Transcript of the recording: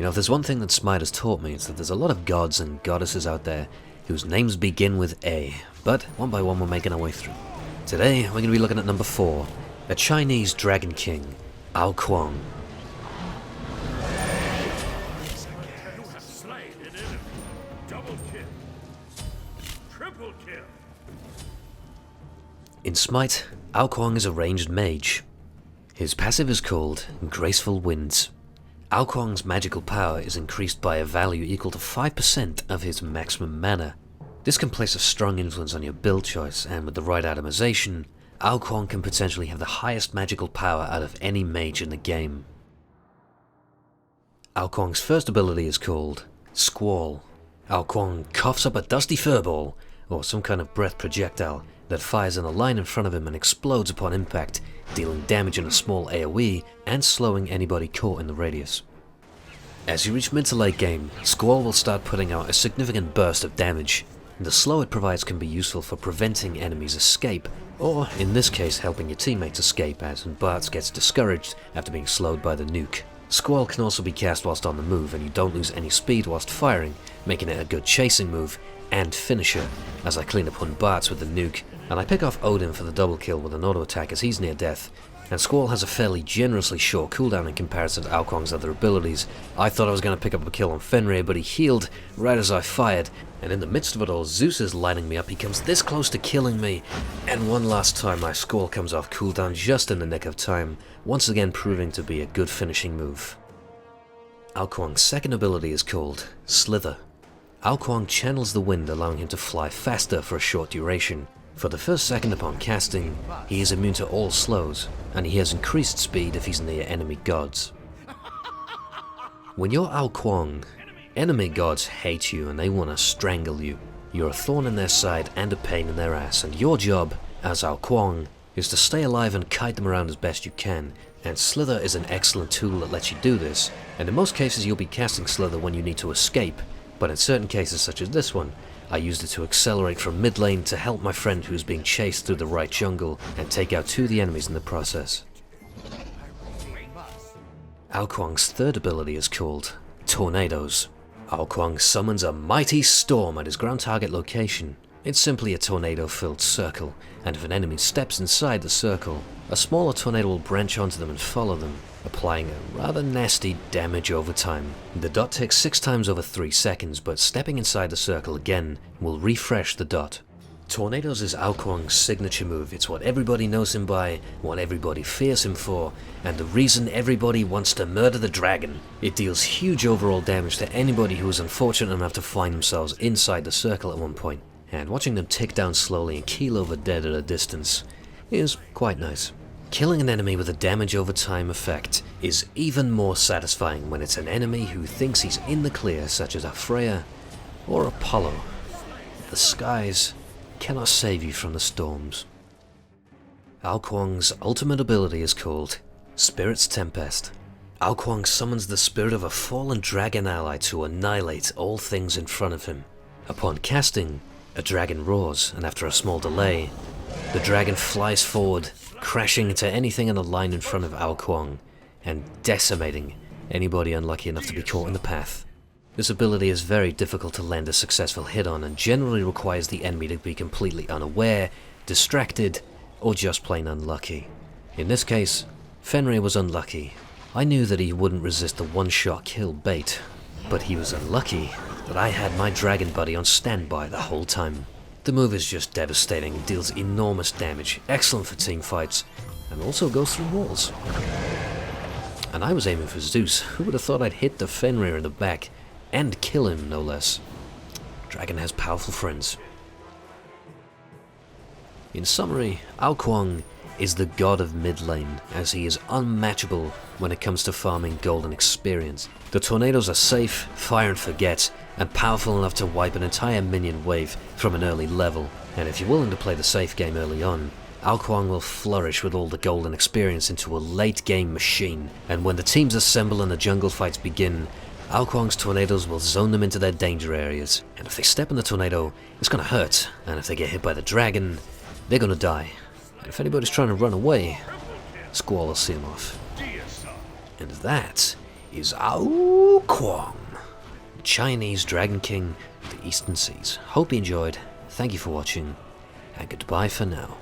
You know, if there's one thing that SMITE has taught me, it's that there's a lot of gods and goddesses out there whose names begin with A, but one by one we're making our way through. Today, we're going to be looking at number 4, a Chinese Dragon King, Kuang. In SMITE, Kuang is a ranged mage. His passive is called Graceful Winds. Kuang's magical power is increased by a value equal to 5% of his maximum mana. This can place a strong influence on your build choice, and with the right itemization, Kuang can potentially have the highest magical power out of any mage in the game. Kuang's first ability is called Squall. Kuang coughs up a dusty furball, or some kind of breath projectile, that fires in a line in front of him and explodes upon impact, dealing damage in a small AoE and slowing anybody caught in the radius. As you reach mid to late game, Squall will start putting out a significant burst of damage. The slow it provides can be useful for preventing enemies' escape, or in this case helping your teammates escape as Bart gets discouraged after being slowed by the nuke. Squall can also be cast whilst on the move, and you don't lose any speed whilst firing, making it a good chasing move and finisher, as I clean up Bart's with the nuke, and I pick off Odin for the double kill with an auto attack as he's near death. And Squall has a fairly generously short cooldown in comparison to Kuang's other abilities. I thought I was going to pick up a kill on Fenrir, but he healed right as I fired, and in the midst of it all, Zeus is lighting me up. He comes this close to killing me, and one last time my Squall comes off cooldown just in the nick of time, once again proving to be a good finishing move. Kuang's second ability is called Slither. Kuang channels the wind, allowing him to fly faster for a short duration. For the first second upon casting, he is immune to all slows, and he has increased speed if he's near enemy gods. When you're Kuang, enemy gods hate you and they want to strangle you. You're a thorn in their side and a pain in their ass, and your job, as Kuang, is to stay alive and kite them around as best you can, and Slither is an excellent tool that lets you do this, and in most cases you'll be casting Slither when you need to escape, but in certain cases such as this one, I used it to accelerate from mid lane to help my friend who was being chased through the right jungle and take out 2 of the enemies in the process. Kuang's third ability is called Tornadoes. Kuang summons a mighty storm at his ground target location. It's simply a tornado-filled circle, and if an enemy steps inside the circle, a smaller tornado will branch onto them and follow them, applying a rather nasty damage over time. The dot takes 6 times over 3 seconds, but stepping inside the circle again will refresh the dot. Tornadoes is Kuang's signature move. It's what everybody knows him by, what everybody fears him for, and the reason everybody wants to murder the dragon. It deals huge overall damage to anybody who is unfortunate enough to find themselves inside the circle at one point, and watching them tick down slowly and keel over dead at a distance is quite nice. Killing an enemy with a damage over time effect is even more satisfying when it's an enemy who thinks he's in the clear, such as a Freya or Apollo. The skies cannot save you from the storms. Kuang's ultimate ability is called Spirit's Tempest. Kuang summons the spirit of a fallen dragon ally to annihilate all things in front of him. Upon casting, a dragon roars, and after a small delay, the dragon flies forward, crashing into anything in the line in front of Kuang, and decimating anybody unlucky enough to be caught in the path. This ability is very difficult to land a successful hit on, and generally requires the enemy to be completely unaware, distracted, or just plain unlucky. In this case, Fenrir was unlucky. I knew that he wouldn't resist the one-shot kill bait, but he was unlucky that I had my dragon buddy on standby the whole time. The move is just devastating and deals enormous damage, excellent for team fights, and also goes through walls. And I was aiming for Zeus. Who would have thought I'd hit the Fenrir in the back, and kill him no less. Dragon has powerful friends. In summary, Kuang is the god of mid lane, as he is unmatchable when it comes to farming golden experience. The tornadoes are safe, fire and forget, and powerful enough to wipe an entire minion wave from an early level, and if you're willing to play the safe game early on, Kuang will flourish with all the golden experience into a late game machine, and when the teams assemble and the jungle fights begin, Kuang's tornadoes will zone them into their danger areas, and if they step in the tornado, it's gonna hurt, and if they get hit by the dragon, they're gonna die. And if anybody's trying to run away, Squall will see them off. And that is our Kuang, Chinese Dragon King of the Eastern Seas. Hope you enjoyed, thank you for watching, and goodbye for now.